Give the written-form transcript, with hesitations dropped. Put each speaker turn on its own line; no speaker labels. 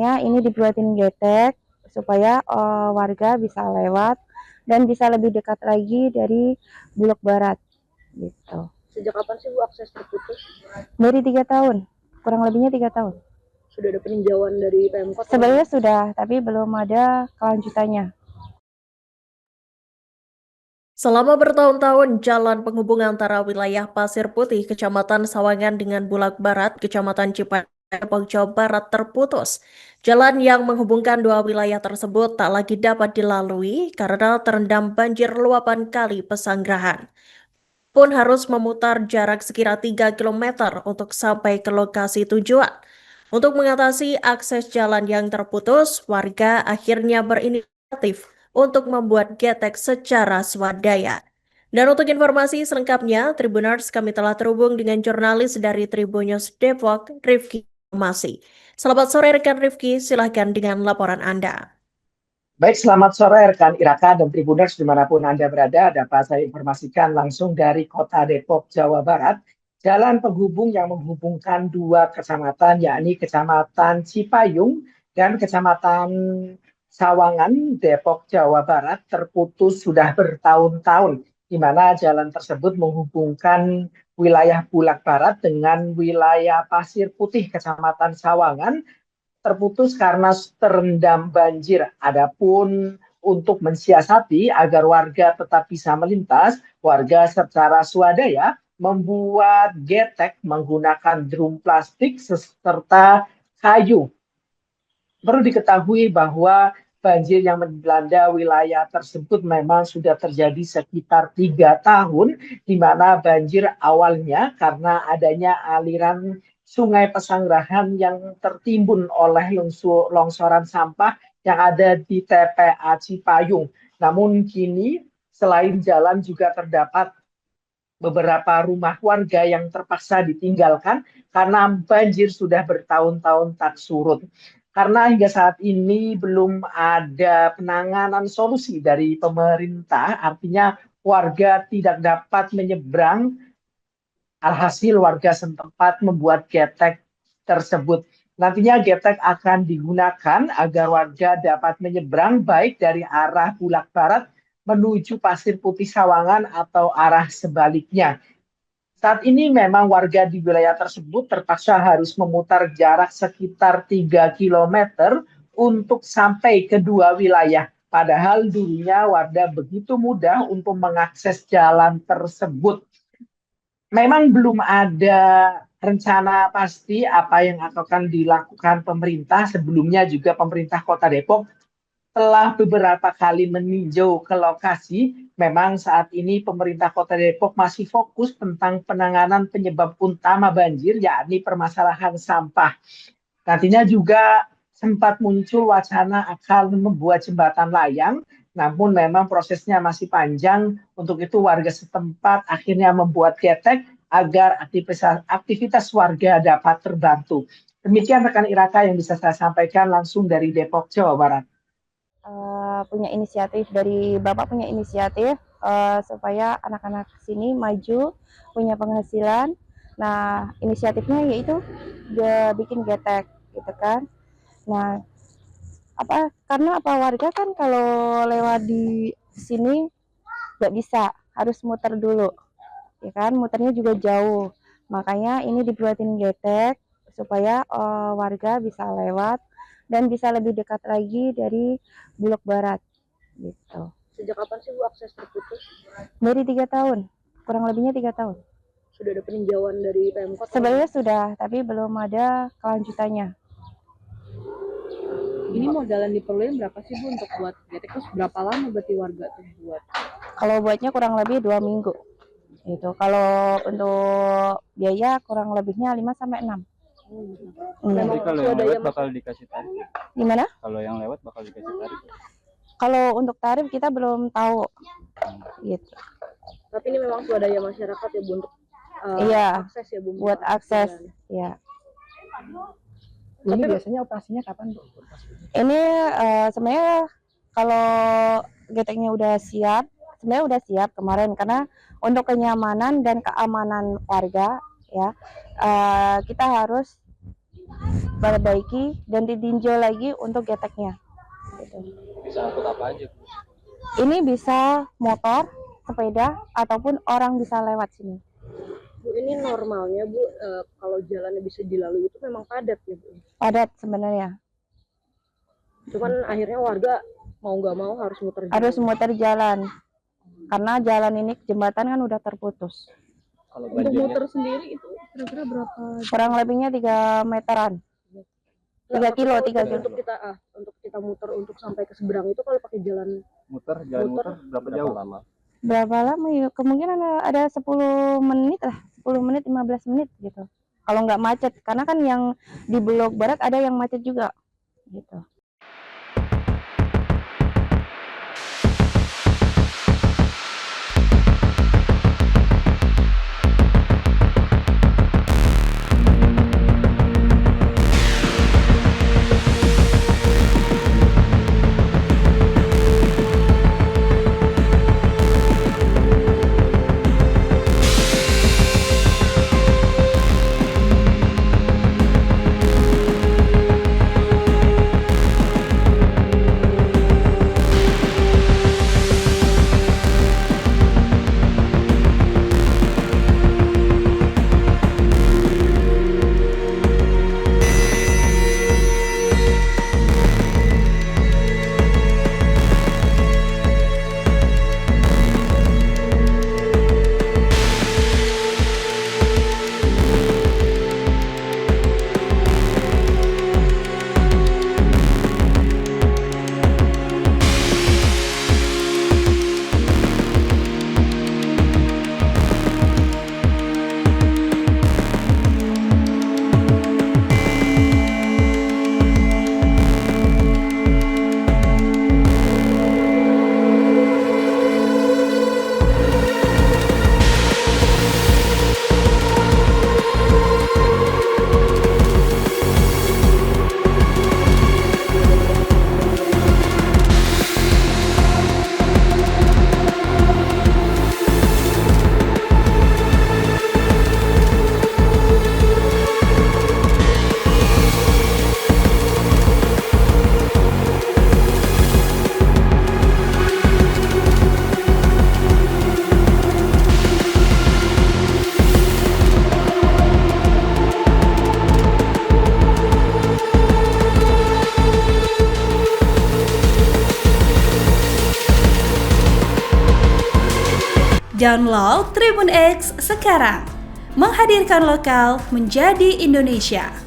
Makanya ini dibuatin getek supaya warga bisa lewat dan bisa lebih dekat lagi dari Bulog Barat gitu.
Sejak kapan sih Bu akses terputus?
Dari 3 tahun, kurang lebihnya 3 tahun.
Sudah ada peninjauan dari Pemkot?
Sebenarnya sudah, tapi belum ada kelanjutannya.
Selama bertahun-tahun, jalan penghubung antara wilayah Pasir Putih, Kecamatan Sawangan dengan Bulak Barat, Kecamatan Cipayu, Depok, Jawa Barat terputus. Jalan yang menghubungkan dua wilayah tersebut tak lagi dapat dilalui karena terendam banjir luapan kali Pesanggerahan. Pun harus memutar jarak sekira 3 km untuk sampai ke lokasi tujuan. Untuk mengatasi akses jalan yang terputus, warga akhirnya berinisiatif untuk membuat getek secara swadaya. Dan untuk informasi selengkapnya, Tribuners, kami telah terhubung dengan jurnalis dari Tribunnews Depok, Rifki Masih. Selamat sore rekan Rifki, silahkan dengan laporan Anda.
Baik, selamat sore rekan Iraka dan Tribuners dimanapun Anda berada. Dapat saya informasikan langsung dari Kota Depok, Jawa Barat. Jalan penghubung yang menghubungkan dua kecamatan, yakni Kecamatan Cipayung dan Kecamatan Sawangan, Depok, Jawa Barat, terputus sudah bertahun-tahun, di mana jalan tersebut menghubungkan wilayah Bulak Barat dengan wilayah Pasir Putih, Kecamatan Sawangan, terputus karena terendam banjir. Adapun untuk mensiasati agar warga tetap bisa melintas, warga secara swadaya membuat getek menggunakan drum plastik serta kayu. Perlu diketahui bahwa banjir yang melanda wilayah tersebut memang sudah terjadi sekitar 3 tahun, di mana banjir awalnya karena adanya aliran Sungai Pesanggerahan yang tertimbun oleh longsoran sampah yang ada di TPA Cipayung. Namun kini selain jalan juga terdapat beberapa rumah warga yang terpaksa ditinggalkan karena banjir sudah bertahun-tahun tak surut. Karena hingga saat ini belum ada penanganan solusi dari pemerintah, artinya warga tidak dapat menyeberang. Alhasil warga setempat membuat getek tersebut. Nantinya getek akan digunakan agar warga dapat menyeberang baik dari arah Bulak Barat menuju Pasir Putih Sawangan atau arah sebaliknya. Saat ini memang warga di wilayah tersebut terpaksa harus memutar jarak sekitar 3 km untuk sampai ke dua wilayah. Padahal dulunya warga begitu mudah untuk mengakses jalan tersebut. Memang belum ada rencana pasti apa yang akan dilakukan pemerintah. Sebelumnya juga pemerintah Kota Depok telah beberapa kali meninjau ke lokasi. Memang saat ini pemerintah Kota Depok masih fokus tentang penanganan penyebab utama banjir, yakni permasalahan sampah. Nantinya juga sempat muncul wacana akan membuat jembatan layang, namun memang prosesnya masih panjang. Untuk itu warga setempat akhirnya membuat getek agar aktivitas warga dapat terbantu. Demikian rekan Iraka yang bisa saya sampaikan langsung dari Depok, Jawa Barat.
Punya inisiatif dari Bapak, punya inisiatif supaya anak-anak sini maju, punya penghasilan. Nah, inisiatifnya yaitu dia bikin getek gitu kan. Nah, karena warga kan kalau lewat di sini nggak bisa, harus muter dulu, ya kan, muternya juga jauh. Makanya ini dibuatin getek supaya warga bisa lewat dan bisa lebih dekat lagi dari Bulog Barat gitu.
Sejak kapan sih Bu akses terputus?
Dari 3 tahun, kurang lebihnya 3 tahun.
Sudah ada peninjauan dari Pemkot?
Sebenarnya sudah, tapi belum ada kelanjutannya.
Ini modalan diperluin berapa sih Bu untuk buat getek? Terus berapa lama berarti warga tuh buat?
Kalau buatnya kurang lebih 2 minggu. Itu kalau untuk biaya kurang lebihnya 5-6.
Jadi kalau yang lewat bakal dikasih tarif?
Gimana?
Kalau yang lewat bakal dikasih tarif?
Kalau untuk tarif kita belum tahu, gitu.
Tapi ini memang swadaya masyarakat ya Bu untuk akses ya Bu?
Buat akses, ya.
Ini biasanya operasinya kapan Bu?
Ini sebenarnya kalau geteknya udah siap, sebenarnya udah siap kemarin karena untuk kenyamanan dan keamanan warga ya, kita harus diperbaiki dan ditinjau lagi untuk geteknya. Gitu.
Bisa angkut apa aja? Bu?
Ini bisa motor, sepeda, ataupun orang bisa lewat sini.
Bu, ini normalnya Bu, kalau jalannya bisa dilalui itu memang padat ya Bu.
Padat sebenarnya.
Cuman akhirnya warga mau nggak mau harus muter jalan.
Harus muter jalan. Karena jalan ini jembatan kan udah terputus.
Kalau
Untuk
banjirnya
muter sendiri itu kira-kira berapa?
Kurang lebihnya 3 meteran. 3 kilo, 3 kilo.
Untuk kita muter untuk sampai ke seberang itu kalau pakai jalan
jalan muter berapa jauh? Lama?
Berapa lama ya? Kemungkinan ada 10 menit lah. 10 menit, 15 menit gitu. Kalau nggak macet. Karena kan yang di Blok Barat ada yang macet juga. Gitu.
Download Tribun X sekarang, menghadirkan lokal menjadi Indonesia.